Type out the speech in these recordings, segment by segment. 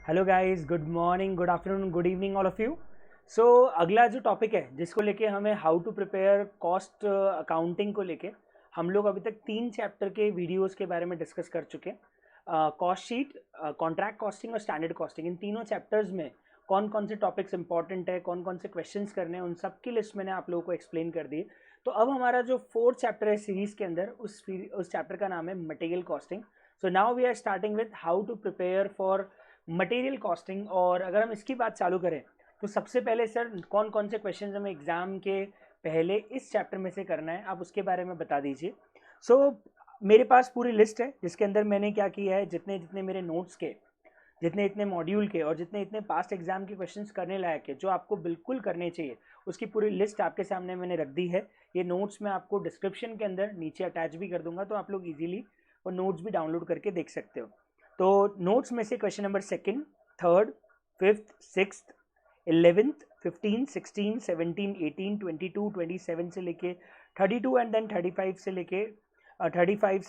Hello guys, good morning, good afternoon, good evening all of you. So अगला जो topic है जिसको लेके हमें how to prepare cost accounting को लेके हम लोग अभी तक 3 चैप्टर के वीडियोस के बारे में डिस्कस कर चुके हैं। कॉस्ट शीट, कॉन्ट्रैक्ट कॉस्टिंग और स्टैंडर्ड कॉस्टिंग, इन तीनों चैप्टर्स में कौन कौन से टॉपिक्स इंपॉर्टेंट है, कौन कौन से क्वेश्चंस करने हैं, उन सब की लिस्ट मैंने आप लोगों को एक्सप्लेन कर दी। तो अब हमारा जो 4th चैप्टर है सीरीज़ के अंदर, उस चैप्टर का नाम है material costing. So now we are starting with how to prepare for material costing. और अगर हम इसकी बात चालू करें तो सबसे पहले सर कौन कौन से क्वेश्चन हमें एग्जाम के पहले इस चैप्टर में से करना है, आप उसके बारे में बता दीजिए। सो मेरे पास पूरी लिस्ट है जिसके अंदर मैंने क्या किया है, जितने जितने मेरे नोट्स के, जितने इतने मॉड्यूल के और जितने इतने पास्ट एग्जाम के क्वेश्चंस करने लायक है जो आपको बिल्कुल करने चाहिए, उसकी पूरी लिस्ट आपके सामने मैंने रख दी है। ये नोट्स मैं आपको डिस्क्रिप्शन के अंदर नीचे अटैच भी कर दूंगा, तो आप लोग इजीली वो नोट्स भी डाउनलोड करके देख सकते हो। तो नोट्स में से question number 2nd, 3rd, 5th, 6th, 11th, 15, 16, 17, 18, 22, 27 से लेके 32 एंड देन 35 से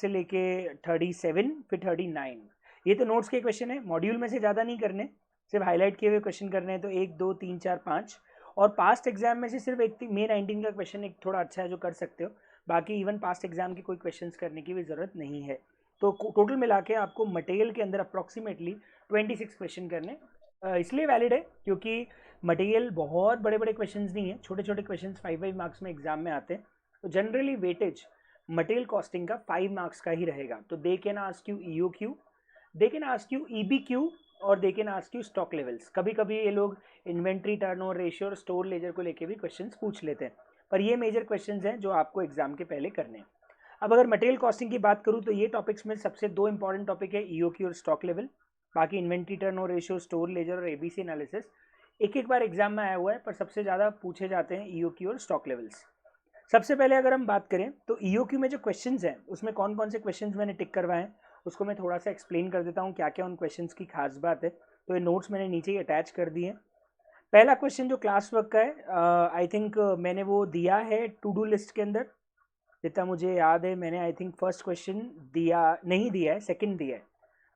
लेके 37, फिर 39, ये तो नोट्स के क्वेश्चन है। मॉड्यूल में से ज़्यादा नहीं करने, सिर्फ हाईलाइट किए हुए क्वेश्चन करने हैं। तो 1, 2, 3, 4, 5। और पास्ट एग्जाम में से सिर्फ एक मे 19 का क्वेश्चन एक थोड़ा अच्छा है जो कर सकते हो, बाकी इवन पास्ट एग्जाम के कोई क्वेश्चंस करने की भी ज़रूरत नहीं है। तो टोटल मिला के आपको मटेरियल के अंदर अप्रॉक्सीमेटली 26 क्वेश्चन करने इसलिए वैलिड है क्योंकि मटेरियल बहुत बड़े बड़े क्वेश्चंस नहीं है, छोटे छोटे क्वेश्चंस 5 मार्क्स में एग्जाम में आते हैं। तो जनरली वेटेज मटेरियल कॉस्टिंग का 5 मार्क्स का ही रहेगा। तो they can ask you E O Q, they can ask you E B Q, और they can ask you stock levels. कभी कभी ये लोग इन्वेंट्री टर्नओवर रेशियो और स्टोर लेजर को लेके भी क्वेश्चंस पूछ लेते हैं, पर ये मेजर क्वेश्चंस हैं जो आपको एग्जाम के पहले करने हैं। अब अगर मटेरियल कॉस्टिंग की बात करूँ तो ये टॉपिक्स में सबसे 2 इंपॉर्टेंट टॉपिक है, ईओक्यू और स्टॉक लेवल। बाकी inventory turnover ratio, store laser और एबीसी एनालिसिस एक एक बार एग्जाम में आया हुआ है, पर सबसे ज़्यादा पूछे जाते हैं ईओक्यू और स्टॉक लेवल्स। सबसे पहले अगर हम बात करें तो ईओक्यू में जो क्वेश्चंस हैं उसमें कौन कौन से क्वेश्चंस मैंने टिक करवाए हैं उसको मैं थोड़ा सा एक्सप्लेन कर देता हूँ, क्या क्या उन क्वेश्चंस की खास बात है। तो ये नोट्स मैंने नीचे ही अटैच कर दिए। पहला क्वेश्चन जो क्लास वर्क का है, आई थिंक मैंने वो दिया है टू डू लिस्ट के अंदर, जितना मुझे याद है। मैंने आई थिंक फर्स्ट क्वेश्चन दिया नहीं, दिया है, सेकंड दिया है।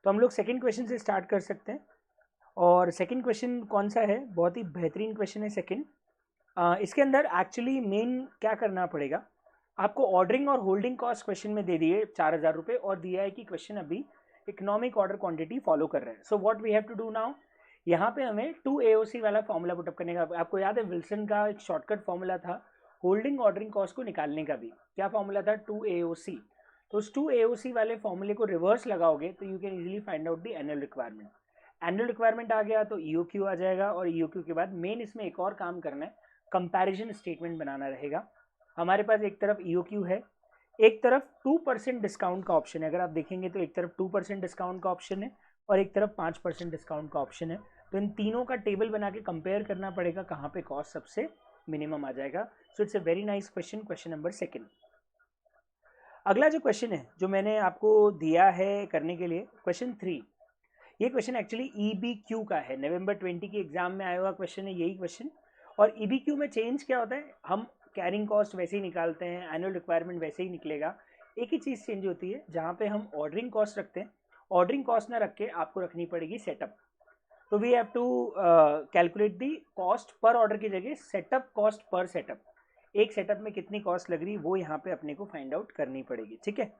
तो हम लोग सेकंड क्वेश्चन से स्टार्ट कर सकते हैं। और सेकंड क्वेश्चन कौन सा है, बहुत ही बेहतरीन क्वेश्चन है सेकंड। इसके अंदर एक्चुअली मेन क्या करना पड़ेगा आपको, ऑर्डरिंग और होल्डिंग कॉस्ट क्वेश्चन में दे दिए 4,000 रुपये, और दिया है कि क्वेश्चन अभी इकोनॉमिक ऑर्डर क्वांटिटी फॉलो कर रहे हैं। So what we have to do now, यहाँ पे हमें 2 AOC वाला फॉर्मूला पुटअप करने का। आपको याद है विल्सन का एक शॉर्टकट फॉर्मूला था होल्डिंग ऑर्डरिंग कॉस्ट को निकालने का भी, क्या फॉर्मूला था, 2 AOC। तो उस 2 AOC वाले फॉर्मूले को रिवर्स लगाओगे तो you can easily find out the annual requirement. Annual requirement आ गया तो ईओक्यू आ जाएगा, और ईओक्यू के बाद मेन इसमें एक और काम करना है, कंपैरिजन स्टेटमेंट बनाना रहेगा। हमारे पास एक तरफ ईओक्यू है, एक तरफ 2% डिस्काउंट का ऑप्शन है। अगर आप देखेंगे तो एक तरफ 2% डिस्काउंट का ऑप्शन है और एक तरफ 5% डिस्काउंट का ऑप्शन है। तो इन तीनों का टेबल बना के कंपेयर करना पड़ेगा कहाँ पे कॉस्ट सबसे मिनिमम आ जाएगा। So it's a very nice question, question number 2। अगला जो क्वेश्चन है जो मैंने आपको दिया है करने के लिए, क्वेश्चन 3। ये क्वेश्चन एक्चुअली ईबीक्यू का है, नवंबर 20 के एग्जाम में आया हुआ क्वेश्चन है यही क्वेश्चन। और ईबीक्यू में चेंज क्या होता है, हम कैरिंग कॉस्ट वैसे ही निकालते हैं, एनुअल रिक्वायरमेंट वैसे ही निकलेगा। एक ही चीज़ चेंज होती है, जहाँ पे हम ऑर्डरिंग कॉस्ट रखते हैं, ऑर्डरिंग कॉस्ट ना रख के आपको रखनी पड़ेगी सेटअप। तो we have to calculate the cost per order की जगह सेटअप कॉस्ट पर सेटअप। एक सेटअप में कितनी कॉस्ट लग रही वो यहाँ पे अपने को फाइंड आउट करनी पड़ेगी, ठीक है।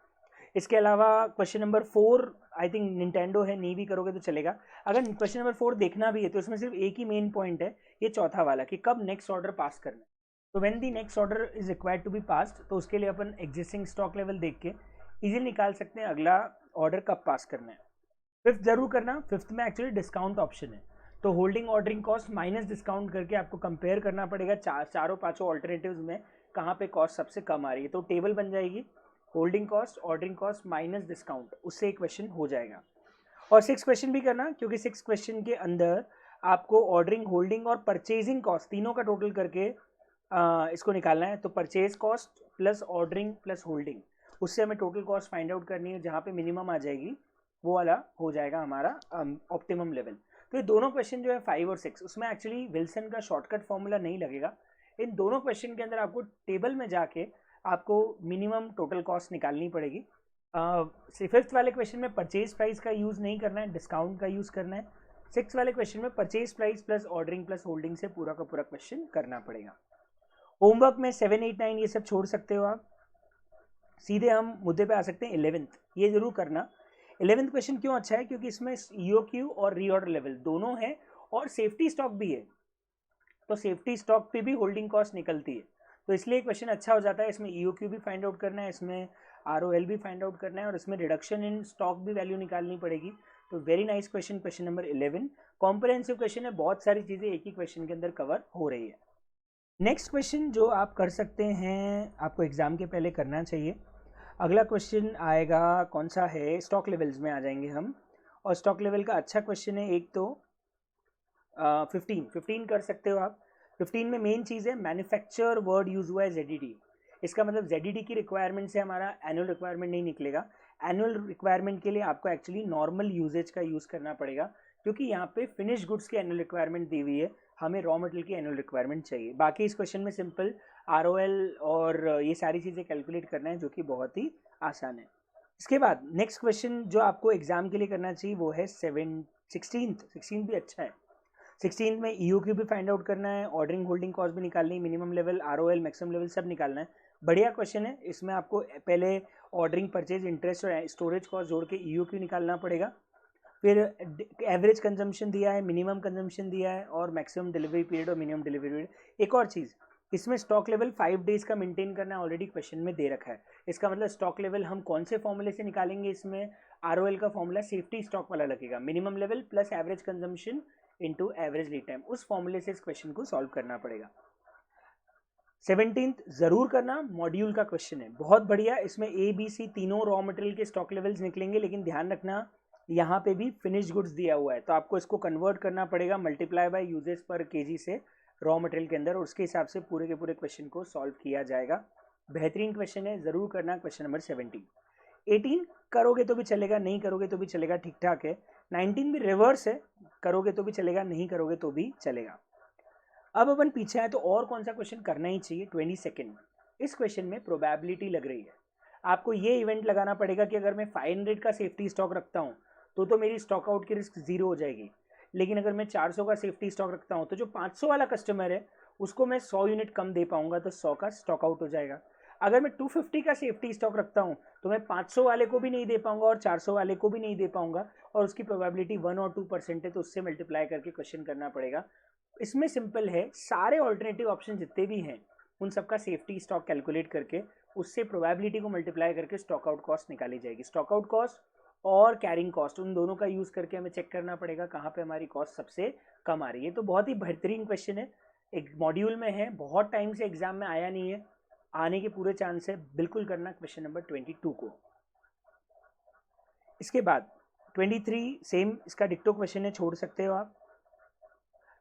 इसके अलावा question number 4 I think Nintendo है, नहीं भी करोगे तो चलेगा। अगर क्वेश्चन नंबर 4 देखना भी है तो इसमें सिर्फ एक ही मेन पॉइंट है, ये चौथा वाला, कि कब नेक्स्ट ऑर्डर पास करना है। तो when the next order is required to be passed, तो उसके लिए अपन एग्जिस्टिंग स्टॉक लेवल देख के इजीली निकाल सकते हैं अगला ऑर्डर कब पास करना है। फिफ्थ जरूर करना, फिफ्थ में एक्चुअली डिस्काउंट ऑप्शन है। तो holding ordering cost minus discount करके आपको कंपेयर करना पड़ेगा चारों पांचों ऑल्टरनेटिव्स में कहाँ पे कॉस्ट सबसे कम आ रही है। तो टेबल बन जाएगी, holding cost, ordering cost minus discount, उससे एक क्वेश्चन हो जाएगा। और 6 क्वेश्चन भी करना, क्योंकि 6 क्वेश्चन के अंदर आपको ऑर्डरिंग, होल्डिंग और परचेजिंग कॉस्ट तीनों का टोटल करके इसको निकालना है। तो purchase cost plus ordering plus holding, उससे हमें टोटल कॉस्ट फाइंड आउट करनी है, जहाँ पे मिनिमम आ जाएगी वो वाला हो जाएगा हमारा ऑप्टिमम लेवल। तो ये दोनों क्वेश्चन जो है 5 और 6, उसमें एक्चुअली विल्सन का शॉर्टकट फॉर्मूला नहीं लगेगा। इन दोनों क्वेश्चन के अंदर आपको टेबल में जाके आपको मिनिमम टोटल कॉस्ट निकालनी पड़ेगी। फिफ्थ वाले क्वेश्चन में परचेज प्राइस का यूज़ नहीं करना है, डिस्काउंट का यूज़ करना है। 6 वाले क्वेश्चन में purchase price plus ordering plus holding से पूरा का पूरा क्वेश्चन करना पड़ेगा। होमवर्क में 7, 8, 9 ये सब छोड़ सकते हो आप, सीधे हम मुद्दे पे आ सकते हैं 11th, ये जरूर करना। 11th क्वेश्चन क्यों अच्छा है, क्योंकि इसमें ईओक्यू और रीऑर्डर लेवल दोनों है और सेफ्टी स्टॉक भी है, तो सेफ्टी स्टॉक पे भी होल्डिंग कॉस्ट निकलती है, तो इसलिए क्वेश्चन अच्छा हो जाता है। इसमें ईओक्यू भी फाइंड आउट करना है, इसमें आरओएल भी फाइंड आउट करना है और इसमें रिडक्शन इन स्टॉक भी वैल्यू निकालनी पड़ेगी। तो very nice question, question number 11 comprehensive question है, बहुत सारी चीज़ें एक ही क्वेश्चन के अंदर कवर हो रही है। नेक्स्ट क्वेश्चन जो आप कर सकते हैं, आपको एग्जाम के पहले करना चाहिए, अगला क्वेश्चन आएगा कौन सा है, स्टॉक लेवल्स में आ जाएंगे हम, और स्टॉक लेवल का अच्छा क्वेश्चन है एक तो 15 कर सकते हो आप। 15 में मेन चीज़ है मैन्युफैक्चर वर्ड यूज हुआ है ZED, इसका मतलब ZED की रिक्वायरमेंट से हमारा एनुअल रिक्वायरमेंट नहीं निकलेगा। एनुअल रिक्वायरमेंट के लिए आपको एक्चुअली नॉर्मल यूजेज का यूज़ करना पड़ेगा, क्योंकि यहाँ पे फिनिश गुड्स की एनुअल रिक्वायरमेंट दी हुई है, हमें रॉ मटेरियल की एनुअल रिक्वायरमेंट चाहिए। बाकी इस क्वेश्चन में सिंपल ROL और ये सारी चीज़ें कैलकुलेट करना है, जो कि बहुत ही आसान है। इसके बाद नेक्स्ट क्वेश्चन जो आपको एग्जाम के लिए करना चाहिए वो है 16 भी अच्छा है। 16 में EOQ भी फाइंड आउट करना है, ऑर्डरिंग होल्डिंग कॉस्ट भी निकालनी है, minimum level ROL maximum level सब निकालना है। बढ़िया क्वेश्चन है, इसमें आपको पहले ऑर्डरिंग परचेज इंटरेस्ट और स्टोरेज कॉस्ट जोड़ के EOQ निकालना पड़ेगा, फिर एवरेज कंजम्पशन दिया है, मिनिमम कंजम्पशन दिया है और मैक्सिमम डिलीवरी पीरियड और मिनिमम डिलीवरी पीरियड। एक और चीज़, इसमें स्टॉक लेवल 5 डेज का मेंटेन करना ऑलरेडी क्वेश्चन में दे रखा है। इसका मतलब स्टॉक लेवल हम कौन से फॉर्मूले से निकालेंगे, इसमें ROL का फॉर्मूला सेफ्टी स्टॉक वाला लगेगा, minimum level plus average consumption into average lead time, उस फॉर्मूले से इस क्वेश्चन को सॉल्व करना पड़ेगा। 17 जरूर करना, मॉड्यूल का क्वेश्चन है, बहुत बढ़िया। इसमें ABC तीनों रॉ मटेरियल के स्टॉक लेवल्स निकलेंगे, लेकिन ध्यान रखना यहाँ पे भी फिनिश गुड्स दिया हुआ है, तो आपको इसको कन्वर्ट करना पड़ेगा मल्टीप्लाई बाय यूजेस पर केजी से रॉ मटेरियल के अंदर, और उसके हिसाब से पूरे के पूरे क्वेश्चन को सॉल्व किया जाएगा। बेहतरीन क्वेश्चन है, जरूर करना क्वेश्चन नंबर 17। 18 करोगे तो भी चलेगा, नहीं करोगे तो भी चलेगा, ठीक ठाक है। 19 भी रिवर्स है, करोगे तो भी चलेगा, नहीं करोगे तो भी चलेगा। अब अपन पीछे आए तो और कौन सा क्वेश्चन करना ही चाहिए। 22 इस क्वेश्चन में प्रोबेबिलिटी लग रही है, आपको ये इवेंट लगाना पड़ेगा कि अगर मैं 500 का सेफ्टी स्टॉक रखता हूँ तो मेरी स्टॉक आउट की रिस्क 0 हो जाएगी, लेकिन अगर मैं 400 का सेफ्टी स्टॉक रखता हूँ तो जो 500 वाला कस्टमर है उसको मैं 100 यूनिट कम दे पाऊंगा, तो 100 का स्टॉक आउट हो जाएगा। अगर मैं 250 का सेफ्टी स्टॉक रखता हूँ तो मैं 500 वाले को भी नहीं दे पाऊंगा और 400 वाले को भी नहीं दे पाऊंगा, और उसकी प्रोबेबिलिटी 1 और 2% है, तो उससे मल्टीप्लाई करके क्वेश्चन करना पड़ेगा। इसमें सिंपल है, सारे ऑल्टरनेटिव ऑप्शन जितने भी हैं उन सबका सेफ्टी स्टॉक कैलकुलेट करके उससे प्रोबेबिलिटी को मल्टीप्लाई करके स्टॉक आउट कॉस्ट निकाली जाएगी। स्टॉक आउट कॉस्ट और कैरिंग कॉस्ट, उन दोनों का यूज़ करके हमें चेक करना पड़ेगा कहाँ पे हमारी कॉस्ट सबसे कम आ रही है। तो बहुत ही बेहतरीन क्वेश्चन है, एक मॉड्यूल में है, बहुत टाइम से एग्जाम में आया नहीं है, आने के पूरे चांस है, बिल्कुल करना क्वेश्चन नंबर 22 को। इसके बाद 23 सेम इसका डिक्टो क्वेश्चन है, छोड़ सकते हो आप।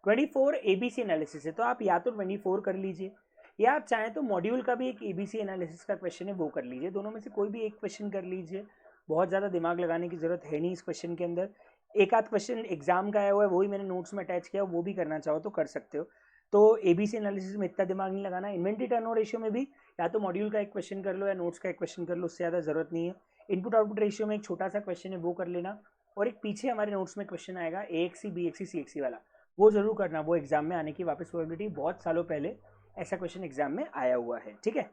24 ABC एनालिसिस है, तो आप या तो 24 कर लीजिए या आप चाहें तो मॉड्यूल का भी एक ABC एनालिसिस का क्वेश्चन है वो कर लीजिए, दोनों में से कोई भी एक क्वेश्चन कर लीजिए, बहुत ज़्यादा दिमाग लगाने की ज़रूरत है नहीं इस क्वेश्चन के अंदर। एक आध क्वेश्चन एग्जाम का आया हुआ है, वही मैंने नोट्स में अटैच किया, वो भी करना चाहो तो कर सकते हो। तो ABC एनालिसिस में इतना दिमाग नहीं लगाना। इन्वेंट्री टर्नओवर रेशियो में भी या तो मॉड्यूल का एक क्वेश्चन कर लो या नोट्स का एक क्वेश्चन कर लो, उससे ज़्यादा ज़रूरत नहीं है। इनपुट आउटपुट रेशियो में एक छोटा सा क्वेश्चन है वो कर लेना, और एक पीछे हमारे नोट्स में क्वेश्चन आएगा AXC BXC CXC वाला, वो जरूर करना, वो एग्जाम में आने की वापस प्रोबेबिलिटी, बहुत सालों पहले ऐसा क्वेश्चन एग्जाम में आया हुआ है। ठीक है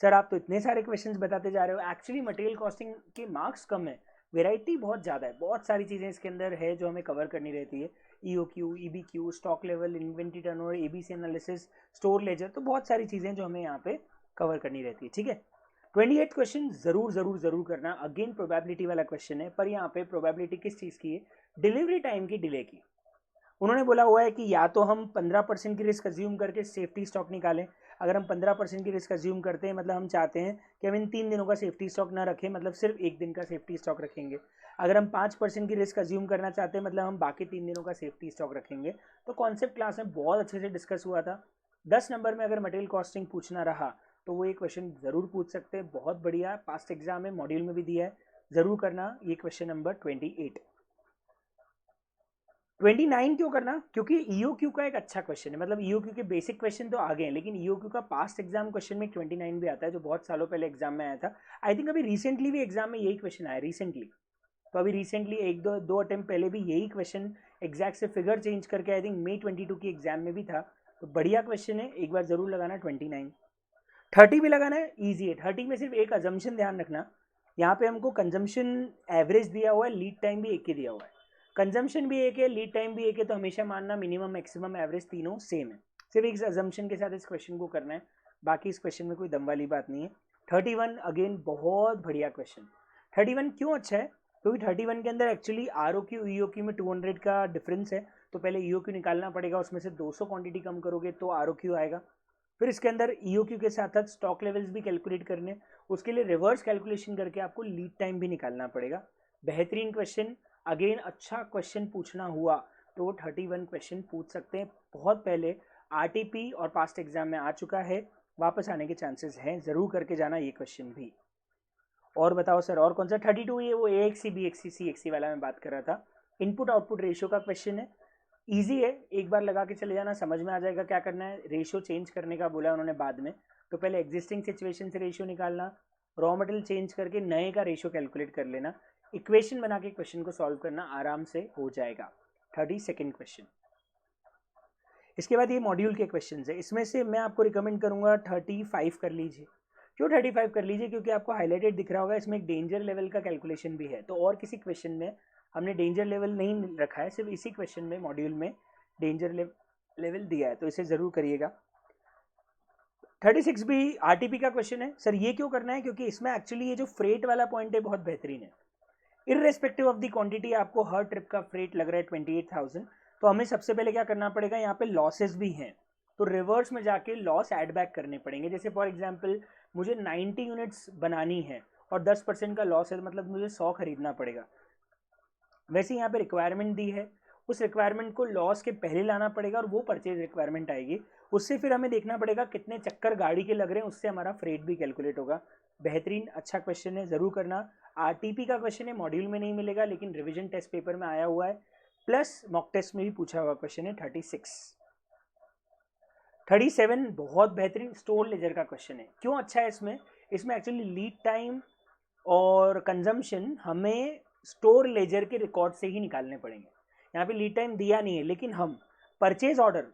सर, आप तो इतने सारे क्वेश्चंस बताते जा रहे हो, एक्चुअली मटेरियल कॉस्टिंग के मार्क्स कम है, वेराइटी बहुत ज़्यादा है, बहुत सारी चीज़ें इसके अंदर है जो हमें कवर करनी रहती है। EOQ, EBQ, stock level, inventory turnover, ABC analysis, store laser, तो बहुत सारी चीज़ें जो हमें यहाँ पे कवर करनी रहती है। ठीक है, 28 क्वेश्चन जरूर जरूर जरूर करना। अगेन प्रोबेबिलिटी वाला क्वेश्चन है, पर यहाँ पे प्रोबेबिलिटी किस चीज़ की है, डिलीवरी टाइम की डिले की। उन्होंने बोला हुआ है कि या तो हम 15% की रिस्क अज्यूम करके सेफ्टी स्टॉक निकालें। अगर हम 15% की रिस्क अज्यूम करते हैं, मतलब हम चाहते हैं कि हम इन 3 दिनों का सेफ्टी स्टॉक ना रखें, मतलब सिर्फ 1 दिन का सेफ्टी स्टॉक रखेंगे। अगर हम 5% की रिस्क अज्यूम करना चाहते हैं, मतलब हम बाकी 3 दिनों का सेफ्टी स्टॉक रखेंगे। तो कॉन्सेप्ट क्लास में बहुत अच्छे से डिस्कस हुआ था। 10 नंबर में अगर मटेरियल कॉस्टिंग पूछना रहा तो वो ये क्वेश्चन ज़रूर पूछ सकते हैं, बहुत बढ़िया पास्ट एग्जाम में मॉड्यूल में भी दिया है, ज़रूर करना ये क्वेश्चन नंबर 28। 29 क्यों करना, क्योंकि EOQ का एक अच्छा क्वेश्चन है, मतलब EOQ के बेसिक क्वेश्चन तो आ गए हैं, लेकिन EOQ का पास्ट एग्जाम क्वेश्चन में 29 भी आता है, जो बहुत सालों पहले एग्जाम में आया था। आई थिंक अभी रिसेंटली भी एग्जाम में यही क्वेश्चन आया रिसेंटली, तो अभी रिसेंटली एक दो अटेम्प्ट पहले भी यही क्वेश्चन एग्जैक्ट से फिगर चेंज करके आई थिंक May 22 की एग्जाम में भी था, तो बढ़िया क्वेश्चन है, एक बार जरूर लगाना 29। 30 भी लगाना है, ईजी है। 30 में सिर्फ एक अजम्पशन ध्यान रखना, यहाँ पे हमको कंजम्पशन एवरेज दिया हुआ है, लीड टाइम भी एक ही दिया हुआ है, कंजम्पशन भी एक है, लीड टाइम भी एक है, तो हमेशा मानना मिनिमम मैक्सिमम एवरेज तीनों सेम है। सिर्फ एक अजम्पशन के साथ इस क्वेश्चन को करना है, बाकी इस क्वेश्चन में कोई दम वाली बात नहीं है। 31 अगेन बहुत बढ़िया क्वेश्चन। 31 क्यों अच्छा है, क्योंकि 31 के अंदर एक्चुअली ROQ EOQ में 200 का डिफरेंस है, तो पहले EOQ निकालना पड़ेगा, उसमें से 200 क्वांटिटी कम करोगे तो ROQ आएगा। फिर इसके अंदर EOQ के साथ साथ स्टॉक लेवल्स भी कैलकुलेट करने, उसके लिए रिवर्स कैलकुलेशन करके आपको लीड टाइम भी निकालना पड़ेगा। बेहतरीन क्वेश्चन, अगेन अच्छा क्वेश्चन पूछना हुआ तो 31 क्वेश्चन पूछ सकते हैं। बहुत पहले RTP और पास्ट एग्जाम में आ चुका है, वापस आने के चांसेस हैं, जरूर करके जाना ये क्वेश्चन भी। और बताओ सर और कौन सा? 32 ये वो AXC BXC CXC वाला मैं बात कर रहा था, इनपुट आउटपुट रेशियो का क्वेश्चन है, ईजी है, एक बार लगा के चले जाना, समझ में आ जाएगा क्या करना है। रेशियो चेंज करने का बोला उन्होंने बाद में, तो पहले एग्जिस्टिंग सिचुएशन से रेशियो निकालना, रॉ मटेरियल चेंज करके नए का रेशियो कैलकुलेट कर लेना, इक्वेशन बना के क्वेश्चन को सॉल्व करना, आराम से हो जाएगा। 32nd question. इसके बाद ये मॉड्यूल के क्वेश्चन है, इसमें से मैं आपको रिकमेंड करूंगा 35 कर लीजिए। क्यों 35 कर लीजिए? क्योंकि आपको हाईलाइटेड दिख रहा होगा, इसमें एक डेंजर लेवल का कैलकुलेशन भी है, तो और किसी क्वेश्चन में हमने डेंजर लेवल नहीं रखा है, सिर्फ इसी क्वेश्चन में मॉड्यूल में डेंजर लेवल दिया है, तो इसे जरूर करिएगा। 36 भी RTP का क्वेश्चन है। सर ये क्यों करना है? क्योंकि इसमें एक्चुअली ये जो फ्रेट वाला पॉइंट है बहुत बेहतरीन है। इररेस्पेक्टिव ऑफ द क्वांटिटी आपको हर ट्रिप का फ्रेट लग रहा है 28,000, तो हमें सबसे पहले क्या करना पड़ेगा, यहाँ पे लॉसेस भी हैं, तो रिवर्स में जाके लॉस एड बैक करने पड़ेंगे। जैसे फॉर एग्जांपल मुझे 90 यूनिट्स बनानी है और 10% का लॉस है, मतलब मुझे 100 खरीदना पड़ेगा। वैसे यहाँ पे रिक्वायरमेंट दी है, उस रिक्वायरमेंट को लॉस के पहले लाना पड़ेगा और वो परचेज रिक्वायरमेंट आएगी, उससे फिर हमें देखना पड़ेगा कितने चक्कर गाड़ी के लग रहे हैं, उससे हमारा फ्रेट भी कैलकुलेट होगा। बेहतरीन, अच्छा क्वेश्चन है, जरूर करना। RTP का क्वेश्चन है, मॉड्यूल में नहीं मिलेगा, लेकिन रिविजन टेस्ट पेपर में आया हुआ है, प्लस मॉक टेस्ट में भी पूछा हुआ क्वेश्चन है। 37 बहुत बेहतरीन स्टोर लेजर का क्वेश्चन है। क्यों अच्छा है? इसमें एक्चुअली लीड टाइम और कंजम्पशन हमें स्टोर लेजर के रिकॉर्ड से ही निकालने पड़ेंगे। यहाँ पे लीड टाइम दिया नहीं है, लेकिन हम परचेज ऑर्डर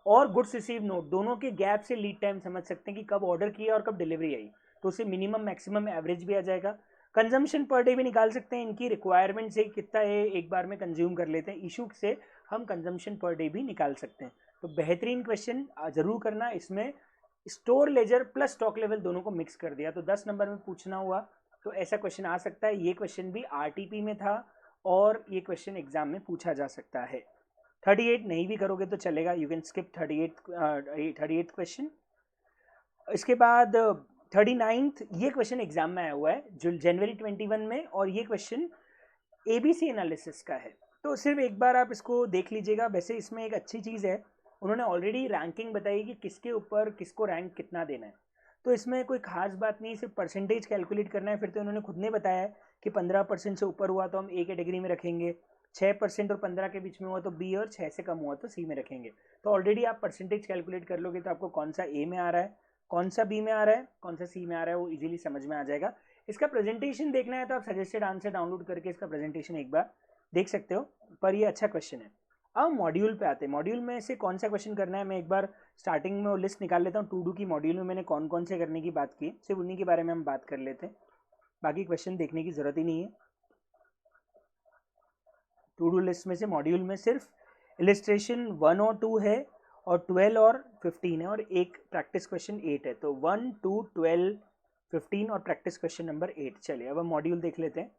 और गुड्स रिसीव नोट दोनों के गैप से लीड टाइम समझ सकते हैं कि कब ऑर्डर किया और कब डिलीवरी आई, तो उससे मिनिमम मैक्सिमम एवरेज भी आ जाएगा। कंजम्पशन पर डे भी निकाल सकते हैं, इनकी रिक्वायरमेंट से कितना ये एक बार में कंज्यूम कर लेते हैं, इशू से हम कंजम्पशन पर डे भी निकाल सकते हैं। तो बेहतरीन क्वेश्चन जरूर करना। इसमें store laser plus stock level दोनों को मिक्स कर दिया, तो 10 नंबर में पूछना हुआ तो ऐसा क्वेश्चन आ सकता है। ये क्वेश्चन भी RTP में था और ये क्वेश्चन एग्जाम में पूछा जा सकता है। 38 नहीं भी करोगे तो चलेगा, यू कैन स्किप 38 क्वेश्चन। इसके बाद 39th ये क्वेश्चन एग्जाम में आया हुआ है जो जनवरी 21 में, और ये क्वेश्चन ABC एनालिसिस का है, तो सिर्फ एक बार आप इसको देख लीजिएगा। वैसे इसमें एक अच्छी चीज़ है, उन्होंने ऑलरेडी रैंकिंग बताई कि किसके ऊपर किसको रैंक कितना देना है, तो इसमें कोई खास बात नहीं, सिर्फ परसेंटेज कैलकुलेट करना है। फिर तो उन्होंने खुद ने बताया है कि 15% से ऊपर हुआ तो हम A कैटेगरी में रखेंगे, 6% और 15 के बीच में हुआ तो B, और 6 से कम हुआ तो C में रखेंगे। तो ऑलरेडी आप परसेंटेज कैलकुलेट कर लोगे तो आपको कौन सा A में आ रहा है, कौन सा B में आ रहा है, कौन सा C में आ रहा है, वो इजीली समझ में आ जाएगा। इसका प्रेजेंटेशन देखना है तो आप सजेस्टेड आंसर डाउनलोड करके इसका प्रेजेंटेशन एक बार देख सकते हो, पर ये अच्छा क्वेश्चन है। अब मॉड्यूल पे आते हैं, मॉड्यूल में से कौन सा क्वेश्चन करना है, मैं एक बार स्टार्टिंग में वो लिस्ट निकाल लेता हूँ। टू डू की मॉड्यूल में मैंने कौन कौन से करने की बात की, सिर्फ उन्हीं के बारे में हम बात कर लेते हैं, बाकी क्वेश्चन देखने की जरूरत ही नहीं है। टू डू लिस्ट में से मॉड्यूल में सिर्फ इलिस्ट्रेशन 1 और 2 है, और 12 और 15 है, और एक प्रैक्टिस क्वेश्चन 8 है। तो 1, 2, 12, 15 और प्रैक्टिस क्वेश्चन नंबर 8। चलिए अब हम मॉड्यूल देख लेते हैं।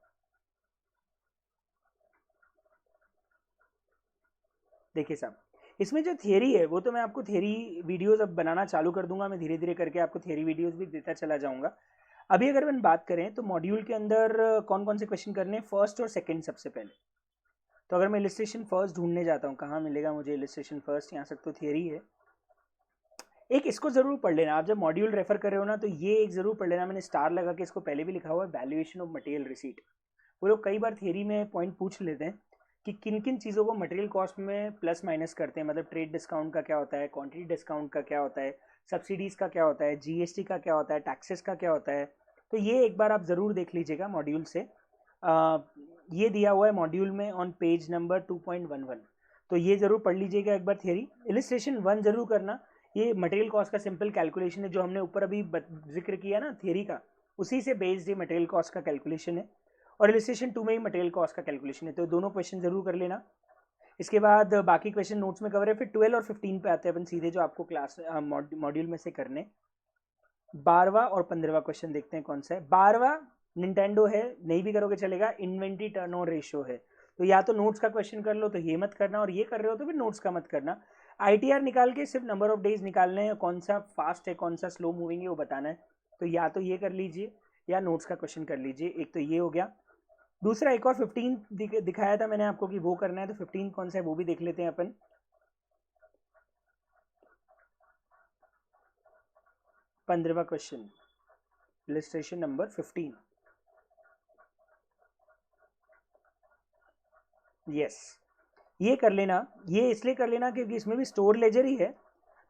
देखिए साहब, इसमें जो थियरी है वो तो मैं आपको थियरी वीडियोस अब बनाना चालू कर दूंगा, मैं धीरे धीरे करके आपको थियरी वीडियोस भी देता चला जाऊंगा। अभी अगर हम बात करें तो मॉड्यूल के अंदर कौन कौन से क्वेश्चन करने हैं, फर्स्ट और सेकंड सबसे पहले। तो अगर मैं इलिस्ट्रेशन फर्स्ट ढूंढने जाता हूँ, कहाँ मिलेगा मुझे इलिस्ट्रेशन फर्स्ट, यहाँ तक तो थियरी है। एक इसको जरूर पढ़ लेना, आप जब मॉड्यूल रेफर कर रहे हो ना तो ये एक जरूर पढ़ लेना, मैंने स्टार लगा के इसको पहले भी लिखा हुआ है, वैल्यूएशन ऑफ मटेरियल रिसीट। वो लोग कई बार थियरी में पॉइंट पूछ लेते हैं कि किन किन चीज़ों को मटेरियल कॉस्ट में प्लस माइनस करते हैं, मतलब ट्रेड डिस्काउंट का क्या होता है, क्वांटिटी डिस्काउंट का क्या होता है, सब्सिडीज़ का क्या होता है, GST का क्या होता है, टैक्सेस का क्या होता है। तो ये एक बार आप ज़रूर देख लीजिएगा मॉड्यूल से। ये दिया हुआ है मॉड्यूल में ऑन पेज नंबर 2.11। तो ये जरूर पढ़ लीजिएगा एक बार थियरी। इलिस्ट्रेशन 1 जरूर करना, ये मटेरियल कॉस्ट का सिंपल कैलकुलेशन है जो हमने ऊपर अभी जिक्र किया ना थियरी का, उसी से बेस्ड ये मटेरियल कॉस्ट का कैलकुलेशन है, और इलिस्ट्रेशन 2 में ही मटेरियल कॉस्ट का कैलकुलेशन है, तो दोनों क्वेश्चन जरूर कर लेना। इसके बाद बाकी क्वेश्चन नोट्स में कवर है। फिर 12 और 15 पे आते हैं अपन सीधे, जो आपको क्लास मॉड्यूल में से करने। 12वां और 15वां क्वेश्चन देखते हैं कौन सा है। 12वां निंटेंडो है, नहीं भी करोगे चलेगा, इन्वेंट्री टर्नओवर रेशियो है। तो या तो नोट्स का क्वेश्चन कर लो तो ये मत करना, और ये कर रहे हो तो फिर नोट्स का मत करना। ITR निकाल के सिर्फ नंबर ऑफ डेज निकालने हैं, कौन सा फास्ट है कौन सा स्लो मूविंग है वो बताना है। तो या तो ये कर लीजिए या नोट्स का क्वेश्चन कर लीजिए। एक तो ये हो गया। दूसरा एक और 15 दिखाया था मैंने आपको कि वो करना है, तो 15 कौन सा है वो भी देख लेते हैं अपन। 15वां क्वेश्चन, इलस्ट्रेशन नंबर 15। यस, ये कर लेना। ये इसलिए कर लेना क्योंकि इसमें भी स्टोर लेजर ही है,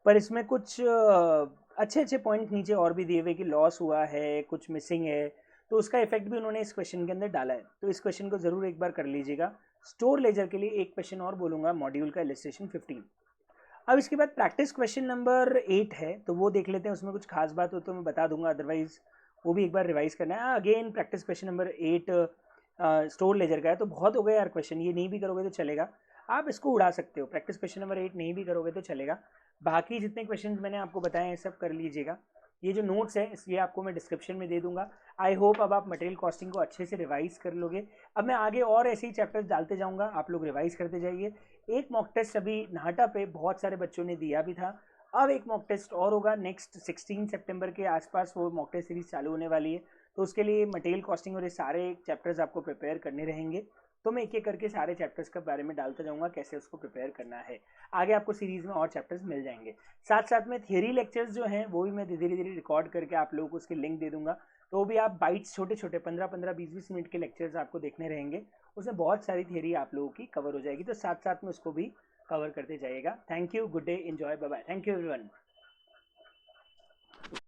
पर इसमें कुछ अच्छे अच्छे पॉइंट नीचे और भी दिए हुए कि लॉस हुआ है, कुछ मिसिंग है, तो उसका इफेक्ट भी उन्होंने इस क्वेश्चन के अंदर डाला है। तो इस क्वेश्चन को जरूर एक बार कर लीजिएगा। स्टोर लेजर के लिए एक क्वेश्चन और बोलूंगा, मॉड्यूल का इलस्ट्रेशन 15। अब इसके बाद प्रैक्टिस क्वेश्चन नंबर 8 है, तो वो देख लेते हैं। उसमें कुछ खास बात हो तो मैं बता दूंगा, अदरवाइज वो भी एक बार रिवाइज करना है। Again practice question number 8 store laser का है, तो बहुत हो गया यार क्वेश्चन, ये नहीं भी करोगे तो चलेगा, आप इसको उड़ा सकते हो। प्रैक्टिस क्वेश्चन नंबर 8 नहीं भी करोगे तो चलेगा, बाकी जितने क्वेश्चन मैंने आपको बताए हैं सब कर लीजिएगा। ये जो नोट्स है ये आपको मैं डिस्क्रिप्शन में दे दूंगा। आई होप अब आप मटेरियल कॉस्टिंग को अच्छे से रिवाइज कर लोगे। अब मैं आगे और ऐसे ही चैप्टर्स डालते जाऊंगा, आप लोग रिवाइज करते जाइए। एक मॉक टेस्ट अभी नाहटा पे बहुत सारे बच्चों ने दिया भी था, अब एक मॉक टेस्ट और होगा नेक्स्ट 16 सितंबर के आसपास, वो मॉक टेस्ट सीरीज चालू होने वाली है। तो उसके लिए मटेरियल कॉस्टिंग और ये सारे चैप्टर्स आपको प्रिपेयर करने रहेंगे, तो मैं एक एक करके सारे चैप्टर्स के बारे में डालता जाऊंगा कैसे उसको प्रिपेयर करना है। आगे आपको सीरीज में और चैप्टर्स मिल जाएंगे। साथ साथ में थियरी लेक्चर्स जो हैं वो भी मैं धीरे धीरे रिकॉर्ड करके आप लोगों को उसकी लिंक दे दूंगा, तो वो भी आप बाइट्स छोटे छोटे 15-15, 20-20 मिनट के लेक्चर्स आपको देखने रहेंगे। उसमें बहुत सारी थियरी आप लोगों की कवर हो जाएगी, तो साथ साथ में उसको भी कवर करते जाइएगा। Thank you, good day, enjoy, bye bye, thank you everyone.